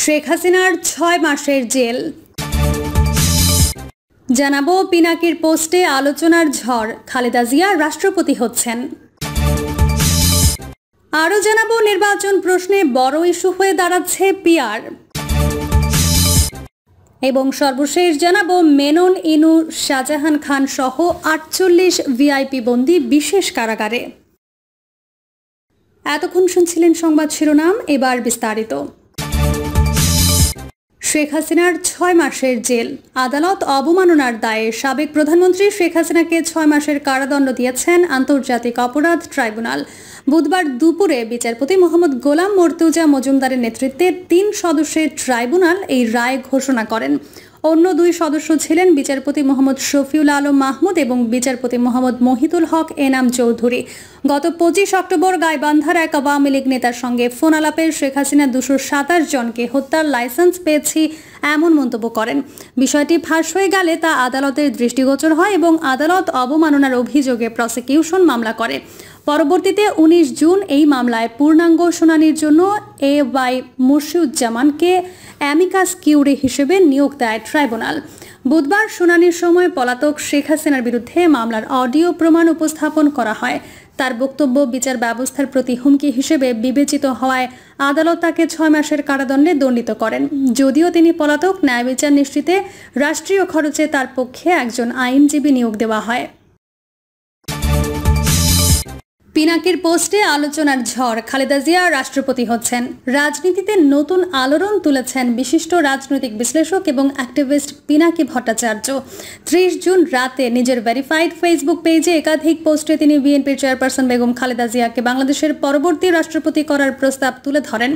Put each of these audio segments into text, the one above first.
শেখ হাসিনার ৬ মাসের জেল। জানাবো পিনাকির পোস্টে আলোচনার ঝড়, খালেদা জিয়া রাষ্ট্রপতি হচ্ছেন। আরও জানাবো নির্বাচন প্রশ্নে বড় ইস্যু হয়ে দাঁড়াচ্ছে পিআর। এবং সর্বশেষ জানাবো মেনন ইনু, শাহজাহান খান সহ ৪৮ ভিআইপি বন্দী বিশেষ কারাগারে। এতক্ষণ শুনছিলেন সংবাদ শিরোনাম, এবার বিস্তারিত। শেখ হাসিনার ৬ মাসের জেল। আদালত অবমাননার দায়ে সাবেক প্রধানমন্ত্রী শেখ হাসিনাকে ৬ মাসের কারাদণ্ড দিয়েছেন আন্তর্জাতিক অপরাধ ট্রাইব্যুনাল। বুধবার দুপুরে বিচারপতি মোহাম্মদ গোলাম মর্তুজা মজুমদারের নেতৃত্বে ৩ সদস্যের ট্রাইব্যুনাল এই রায় ঘোষণা করেন। অন্য ২ সদস্য ছিলেন বিচারপতি মোহাম্মদ শফিউল আলম মাহমুদ এবং বিচারপতি মোহাম্মদ মহিতুল হক এনাম চৌধুরী। গত ২৫ অক্টোবর গাইবান্ধার এক আওয়ামী লীগ নেতার সঙ্গে ফোন আলাপে শেখ হাসিনা ২২৭ জনকে হত্যার লাইসেন্স পেয়েছি এমন মন্তব্য করেন। বিষয়টি ফাঁস হয়ে গেলে তা আদালতের দৃষ্টিগোচর হয় এবং আদালত অবমাননার অভিযোগে প্রসিকিউশন মামলা করে। পরবর্তীতে ১৯ জুন এই মামলায় পূর্ণাঙ্গ শুনানির জন্য এওয়াই মুর্শিদুজ্জামানকে অ্যামিকাস কিউরি হিসেবে নিয়োগ দেয় ট্রাইব্যুনাল। বুধবার শুনানির সময় পলাতক শেখ হাসিনার বিরুদ্ধে মামলার অডিও প্রমাণ উপস্থাপন করা হয়। তার বক্তব্য বিচার ব্যবস্থার প্রতি হুমকি হিসেবে বিবেচিত হওয়ায় আদালত তাকে ৬ মাসের কারাদণ্ডে দণ্ডিত করেন। যদিও তিনি পলাতক, ন্যায় বিচার নিশ্চিতে রাষ্ট্রীয় খরচে তার পক্ষে একজন আইনজীবী নিয়োগ দেওয়া হয়। পিনাকির পোস্টে আলোচনার ঝড়, খালেদা জিয়া রাষ্ট্রপতি হচ্ছেন। রাজনীতিতে নতুন আলোড়ন তুলেছেন বিশিষ্ট রাজনৈতিক বিশ্লেষক এবং অ্যাক্টিভিস্ট পিনাকি ভট্টাচার্য। ৩০ জুন রাতে নিজের ভেরিফাইড ফেসবুক পেজে একাধিক পোস্টে তিনি বিএনপির চেয়ারপারসন বেগম খালেদা জিয়াকে বাংলাদেশের পরবর্তী রাষ্ট্রপতি করার প্রস্তাব তুলে ধরেন।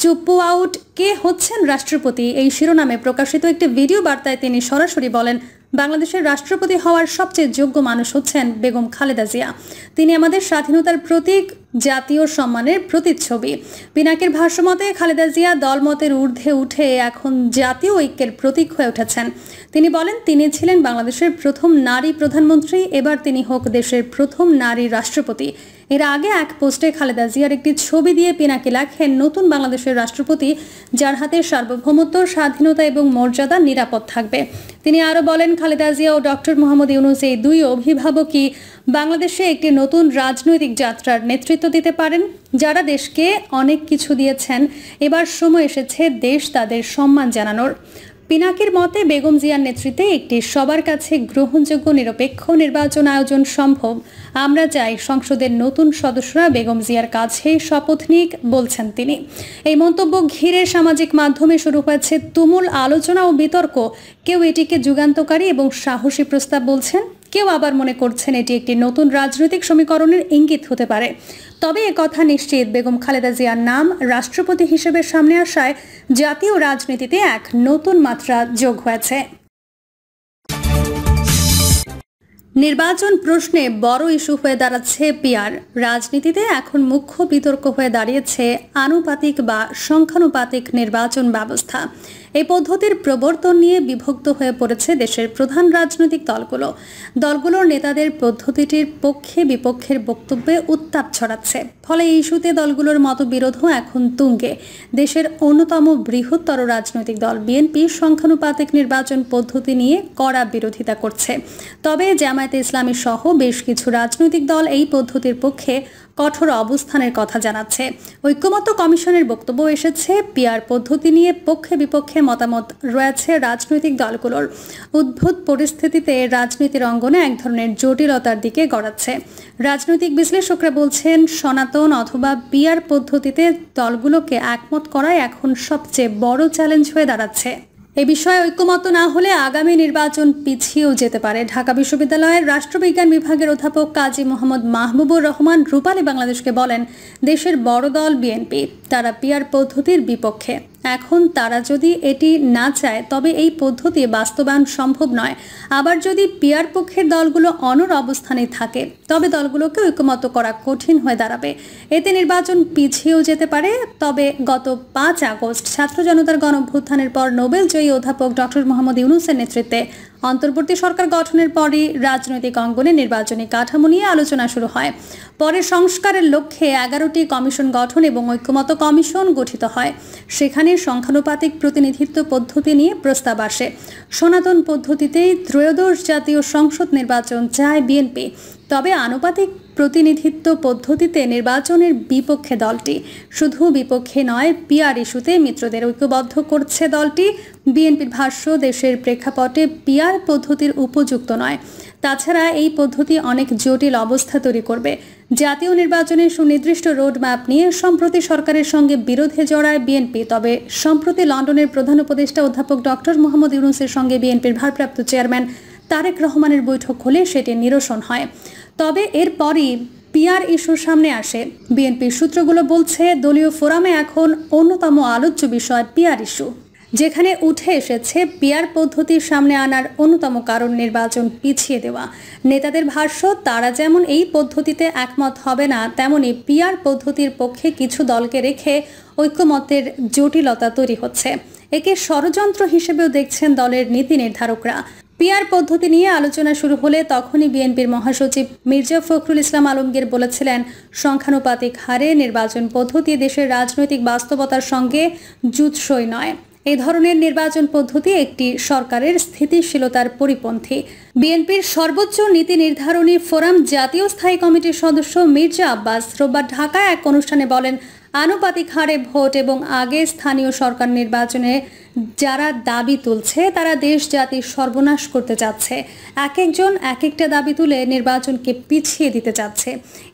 চুপ্পু আউট, কে হচ্ছেন রাষ্ট্রপতি, এই শিরোনামে প্রকাশিত একটি ভিডিও বার্তায় তিনি সরাসরি বলেন, বাংলাদেশের রাষ্ট্রপতি হওয়ার সবচেয়ে যোগ্য মানুষ হচ্ছেন বেগম খালেদা জিয়া। তিনি আমাদের স্বাধীনতার প্রতীক, জাতীয় সম্মানের প্রতিচ্ছবি। পিনাকির ভাষ্যমতে খালেদা জিয়া দলমতের ঊর্ধ্বে উঠে এখন জাতীয় ঐক্যের প্রতীক হয়ে উঠেছেন। তিনি বলেন, তিনি ছিলেন বাংলাদেশের প্রথম নারী প্রধানমন্ত্রী, এবার তিনি হোক দেশের প্রথম নারী রাষ্ট্রপতি। এর আগে এক পোস্টে খালেদা জিয়ার একটি ছবি দিয়ে পিনাকি লেখেন, নতুন বাংলাদেশের রাষ্ট্রপতি যার হাতে সার্বভৌমত্ব, স্বাধীনতা এবং মর্যাদা নিরাপদ থাকবে। তিনি আরও বলেন, খালেদা জিয়া ও ডক্টর মোহাম্মদ ইউনূস এই ২ অভিভাবকই বাংলাদেশে একটি নতুন রাজনৈতিক যাত্রার নেতৃত্ব দিতে পারেন। যারা দেশকে অনেক কিছু দিয়েছেন, এবার সময় এসেছে দেশ তাদের সম্মান জানানোর। পিনাকির মতে বেগম জিয়ার নেতৃত্বে একটি সবার কাছে গ্রহণযোগ্য নিরপেক্ষ নির্বাচন আয়োজন সম্ভব। আমরা চাই সংসদের নতুন সদস্যরা বেগম জিয়ার কাছে শপথ নিক, বলছেন তিনি। এই মন্তব্য ঘিরে সামাজিক মাধ্যমে শুরু হয়েছে তুমুল আলোচনা ও বিতর্ক। কেউ এটিকে যুগান্তকারী এবং সাহসী প্রস্তাব বলছেন, কেউ আবার মনে করছেন এটি একটি নতুন রাজনৈতিক সমীকরণের ইঙ্গিত হতে পারে। তবে একথা নিশ্চিত, বেগম খালেদা জিয়ার নাম রাষ্ট্রপতি হিসেবে সামনে আসায় জাতীয় রাজনীতিতে এক নতুন মাত্রা যোগ হয়েছে। নির্বাচন প্রশ্নে বড় ইস্যু হয়ে দাঁড়াচ্ছে পিআর। রাজনীতিতে এখন মুখ্য বিতর্ক হয়ে দাঁড়িয়েছে আনুপাতিক বা সংখ্যানুপাতিক নির্বাচন ব্যবস্থা। এই পদ্ধতির প্রবর্তন নিয়ে বিভক্ত হয়ে পড়েছে দেশের প্রধান রাজনৈতিক দলগুলোর নেতাদের পদ্ধতিটির পক্ষে বিপক্ষের বক্তব্যে উত্তাপ ছড়াচ্ছে। ফলে এই ইস্যুতে দলগুলোর মতবিরোধও এখন তুঙ্গে। দেশের অন্যতম বৃহত্তর রাজনৈতিক দল বিএনপি সংখ্যানুপাতিক নির্বাচন পদ্ধতি নিয়ে কড়া বিরোধিতা করছে। তবে জামায়াতে ইসলামী সহ বেশ কিছু রাজনৈতিক দল এই পদ্ধতির পক্ষে কঠোর অবস্থানের কথা জানাচ্ছে। ঐক্যমত্য কমিশনের বক্তব্য এসেছে, পিআর পদ্ধতি নিয়ে পক্ষে বিপক্ষে মতামত রয়েছে রাজনৈতিক দলগুলোর। উদ্ভূত পরিস্থিতিতে রাজনীতির অঙ্গনে এক ধরনের জটিলতার দিকে গড়াচ্ছে। রাজনৈতিক বিশ্লেষকরা বলছেন, সনাতন অথবা পিআর পদ্ধতিতে দলগুলোকে একমত করাই এখন সবচেয়ে বড় চ্যালেঞ্জ হয়ে দাঁড়াচ্ছে। এ বিষয়ে ঐক্যমত্য না হলে আগামী নির্বাচন পিছিয়েও যেতে পারে। ঢাকা বিশ্ববিদ্যালয়ের রাষ্ট্রবিজ্ঞান বিভাগের অধ্যাপক কাজী মোহাম্মদ মাহবুবুর রহমান রূপালী বাংলাদেশকে বলেন, দেশের বড় দল বিএনপি, তারা পিআর পদ্ধতির বিপক্ষে। এখন তারা যদি এটি না চায় তবে এই পদ্ধতি বাস্তবায়ন সম্ভব নয়। আবার যদি পিআর পক্ষের দলগুলো অনড় অবস্থানে থাকে তবে দলগুলোকে ঐক্যমত্য করা কঠিন হয়ে দাঁড়াবে। এতে নির্বাচন পিছিয়েও যেতে পারে। তবে গত ৫ আগস্ট ছাত্র জনতার গণঅভ্যুত্থানের পর নোবেল জয়ী অধ্যাপক ডক্টর মোহাম্মদ ইউনূসের নেতৃত্বে অন্তর্বর্তী সরকার গঠনের পরই রাজনৈতিক অঙ্গনে নির্বাচনী কাঠামো নিয়ে আলোচনা শুরু হয়। পরে সংস্কারের লক্ষ্যে 11টি কমিশন গঠন এবং ঐক্যমত্য কমিশন গঠিত হয়। সেখানে সংখ্যানুপাতিক প্রতিনিধিত্ব পদ্ধতি নিয়ে প্রস্তাব আসে। সনাতন পদ্ধতিতেই ত্রয়োদশ জাতীয় সংসদ নির্বাচন চায় বিএনপি। তবে আনুপাতিক প্রতিনিধিত্ব পদ্ধতিতে নির্বাচনের বিপক্ষে দলটি। শুধু বিপক্ষে নয়, পিআর ইস্যুতে মিত্রদের ঐক্যবদ্ধ করছে দলটি। বিএনপির ভাষ্য, দেশের প্রেক্ষাপটে পিআর পদ্ধতির উপযুক্ত নয়। তাছাড়া এই পদ্ধতি অনেক জটিল অবস্থা তৈরি করবে। জাতীয় নির্বাচনের সুনির্দিষ্ট রোডম্যাপ নিয়ে সম্প্রতি সরকারের সঙ্গে বিরোধে জড়ায় বিএনপি। তবে সম্প্রতি লন্ডনের প্রধান উপদেষ্টা অধ্যাপক ডক্টর মোহাম্মদ ইউনূসের সঙ্গে বিএনপির ভারপ্রাপ্ত চেয়ারম্যান তারেক রহমানের বৈঠক হলে সেটি নিরসন হয়। তবে এরপরই পিআর ইস্যু সামনে আসে। বিএনপির সূত্রগুলো বলছে, দলীয় ফোরামে এখন অন্যতম আলোচ্য বিষয় পিআর ইস্যু, যেখানে উঠে এসেছে পিআর পদ্ধতির সামনে আনার অন্যতম কারণ নির্বাচন পিছিয়ে দেওয়া। নেতাদের ভাষ্য, তারা যেমন এই পদ্ধতিতে একমত হবে না, তেমনি পিআর পদ্ধতির পক্ষে কিছু দলকে রেখে ঐক্যমত্যের জটিলতা তৈরি হচ্ছে। একে ষড়যন্ত্র হিসেবেও দেখছেন দলের নীতি নির্ধারকরা। পিআর পদ্ধতি নিয়ে আলোচনা শুরু হলে তখনই বিএনপির মহাসচিব মির্জা ফখরুল ইসলাম আলমগীর বলেছিলেন, সংখ্যানুপাতিক হারে নির্বাচন পদ্ধতি দেশের রাজনৈতিক বাস্তবতার সঙ্গে জুৎসই নয়। এই ধরনের নির্বাচন পদ্ধতি একটি সরকারের স্থিতিশীলতার পরিপন্থী। বিএনপির সর্বোচ্চ নীতি নির্ধারণী ফোরাম জাতীয় স্থায়ী কমিটির সদস্য মির্জা আব্বাস রোববার ঢাকায় এক অনুষ্ঠানে বলেন, আনুপাতিক হারে ভোট এবং আগে স্থানীয় সরকার নির্বাচনে যারা দাবি তুলছে তারা দেশ জাতির সর্বনাশ করতে চাচ্ছে। এক একজন এক একটা দাবি তুলে নির্বাচনকে পিছিয়ে দিতে চাচ্ছে।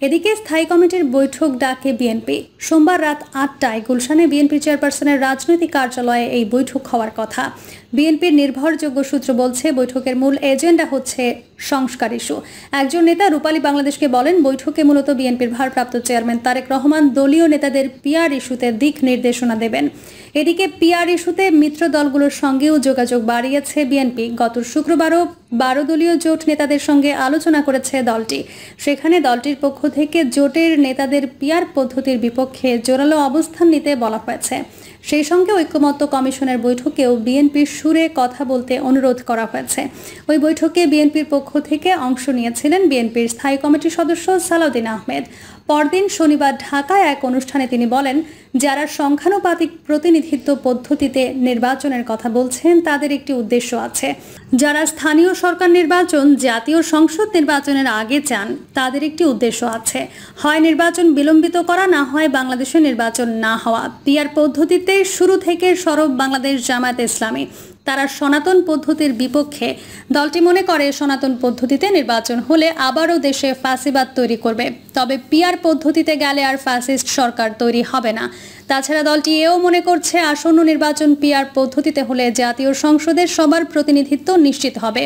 এদিকে স্থায়ী কমিটির বৈঠক ডাকে বিএনপি। সোমবার রাত 8টায় গুলশানে বিএনপি চেয়ারপারসনের রাজনৈতিক কার্যালয়ে এই বৈঠক হওয়ার কথা। বিএনপির নির্ভরযোগ্য সূত্র বলছে, বৈঠকের মূল এজেন্ডা হচ্ছে সংস্কার ইস্যু। একজন নেতা রূপালী বাংলাদেশকে বলেন, বৈঠকে মূলত বিএনপির ভারপ্রাপ্ত চেয়ারম্যান তারেক রহমান দলীয় নেতাদের পিআর ইস্যুতে দিক নির্দেশনা দেবেন। এদিকে পিআর ইস্যুতে মিত্র দলগুলোর সঙ্গেও যোগাযোগ বাড়িয়েছে বিএনপি। গত শুক্রবারও 12 দলীয় জোট নেতাদের সঙ্গে আলোচনা করেছে দলটি। সেখানে দলটির পক্ষ থেকে জোটের নেতাদের পিআর পদ্ধতির বিপক্ষে জোরালো অবস্থান নিতে বলা হয়েছে। সেই সঙ্গে ঐক্যমত্য কমিশনের বৈঠকেও বিএনপির সুরে কথা বলতে অনুরোধ করা হয়েছে। ওই বৈঠকে বিএনপির পক্ষ থেকে অংশ নিয়েছিলেন বিএনপির স্থায়ী কমিটির সদস্য সালাউদ্দিন আহমেদ। পরদিন শনিবার ঢাকায় এক অনুষ্ঠানে তিনি বলেন, যারা সংখ্যানুপাতিক প্রতিনিধিত্ব পদ্ধতিতে নির্বাচনের কথা বলছেন তাদের একটি উদ্দেশ্য আছে। যারা স্থানীয় সরকার নির্বাচন জাতীয় সংসদ নির্বাচনের আগে চান তাদের একটি উদ্দেশ্য আছে, হয় নির্বাচন বিলম্বিত করা, না হয় বাংলাদেশে নির্বাচন না হওয়া। পিআর পদ্ধতিতে শুরু থেকে সরব বাংলাদেশ জামায়াতে ইসলামী। তারা সনাতন পদ্ধতির বিপক্ষে। দলটি মনে করে সনাতন পদ্ধতিতে নির্বাচন হলে আবারও দেশে ফ্যাসিবাদ তৈরি করবে। তবে পিআর পদ্ধতিতে গেলে আর ফ্যাসিস্ট সরকার তৈরি হবে না। তাছাড়া দলটি এও মনে করছে, আসন্ন নির্বাচন পিআর পদ্ধতিতে হলে জাতীয় সংসদের সবার প্রতিনিধিত্ব নিশ্চিত হবে,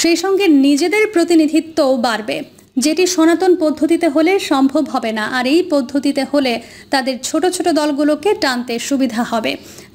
সেই সঙ্গে নিজেদের প্রতিনিধিত্বও বাড়বে, যেটি সনাতন পদ্ধতিতে হলে সম্ভব হবে না। আর এই পদ্ধতিতে হলে তাদের ছোট ছোট দলগুলোকে টানতে সুবিধা হবে,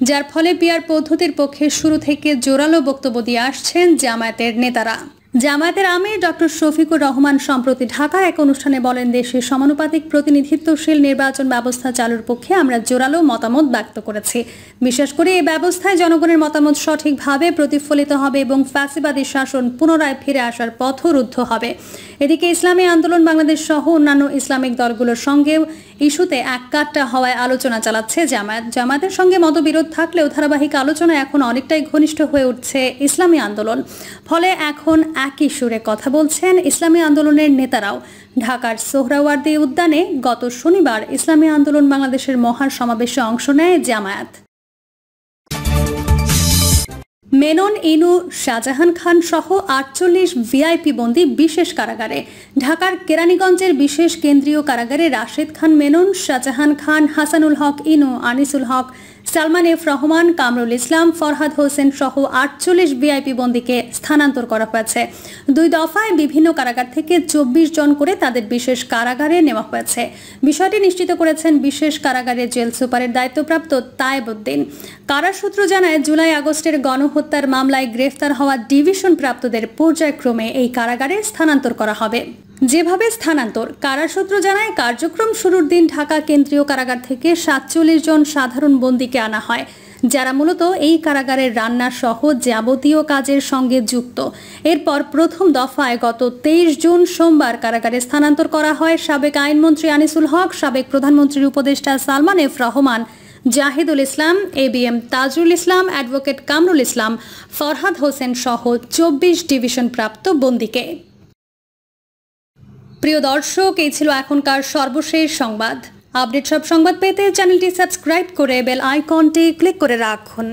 যার ফলে পিআর পদ্ধতির পক্ষে শুরু থেকে জোরালো বক্তব্য দিয়ে আসছেন জামায়াতের নেতারা। জামায়াতের আমির ডক্টর শফিকুর রহমান সম্প্রতি ঢাকার এক অনুষ্ঠানে বলেন, দেশের সমানুপাতিক প্রতিনিধিত্বশীল নির্বাচন ব্যবস্থা চালুর পক্ষে আমরা জোরালো মতামত ব্যক্ত করেছি। বিশেষ করে এই ব্যবস্থায় জনগণের মতামত সঠিকভাবে প্রতিফলিত হবে এবং ফ্যাসিবাদী শাসন পুনরায় ফিরে আসার পথ রুদ্ধ হবে। এদিকে ইসলামী আন্দোলন বাংলাদেশ সহ অন্যান্য ইসলামিক দলগুলোর সঙ্গেও ইস্যুতে এককাট্টা হওয়ায় আলোচনা চালাচ্ছে জামায়াত। জামায়াতের সঙ্গে মতবিরোধ থাকলেও ধারাবাহিক আলোচনা এখন অনেকটাই ঘনিষ্ঠ হয়ে উঠছে ইসলামী আন্দোলন। ফলে এখন একই সুরে কথা বলছেন ইসলামী আন্দোলনের নেতারাও। ঢাকার সোহরাওয়ার্দী উদ্যানে গত শনিবার ইসলামী আন্দোলন বাংলাদেশের মহা সমাবেশে অংশ নেয় জামায়াত। মেনন ইনু শাহজাহান খান সহ 48 ভিআইপি বন্দী বিশেষ কারাগারে। ঢাকার কেরানীগঞ্জের বিশেষ কেন্দ্রীয় কারাগারে রাশেদ খান মেনন, শাহজাহান খান, হাসানুল হক ইনু, আনিসুল হক, সালমান এফ রহমান, কামরুল ইসলাম, ফরহাদ হোসেন সহ 48 ভিআইপি বন্দীকে স্থানান্তর করা হয়েছে। 2 দফায় বিভিন্ন কারাগার থেকে 24 জন করে তাদের বিশেষ কারাগারে নেওয়া হয়েছে। বিষয়টি নিশ্চিত করেছেন বিশেষ কারাগারের জেল সুপারের দায়িত্বপ্রাপ্ত তায়েব উদ্দিন। কারা সূত্র জানায়, জুলাই আগস্টের গণহত্যার মামলায় গ্রেফতার হওয়া ডিভিশন প্রাপ্তদের পর্যায়ক্রমে এই কারাগারে স্থানান্তর করা হবে। যেভাবে স্থানান্তর, কারা সূত্র জানায়, কার্যক্রম শুরুর দিন ঢাকা কেন্দ্রীয় কারাগার থেকে 47 জন সাধারণ বন্দীকে আনা হয়। যারা মূলত এই কারাগারের রান্না সহ যাবতীয় কাজের সঙ্গে যুক্ত। এরপর প্রথম দফায় গত 23 জুন সোমবার কারাগারে স্থানান্তর করা হয় সাবেক আইনমন্ত্রী আনিসুল হক, সাবেক প্রধানমন্ত্রীর উপদেষ্টা সালমান এফ রহমান, জাহিদুল ইসলাম, এবিএম তাজুল ইসলাম, অ্যাডভোকেট কামরুল ইসলাম, ফরহাদ হোসেন সহ 24 ডিভিশন প্রাপ্ত বন্দীকে। প্রিয় দর্শক, এই ছিল এখনকার সর্বশেষ সংবাদ। আপডেট সব সংবাদ পেতে চ্যানেলটি সাবস্ক্রাইব করে বেল আইকনটি ক্লিক করে রাখুন।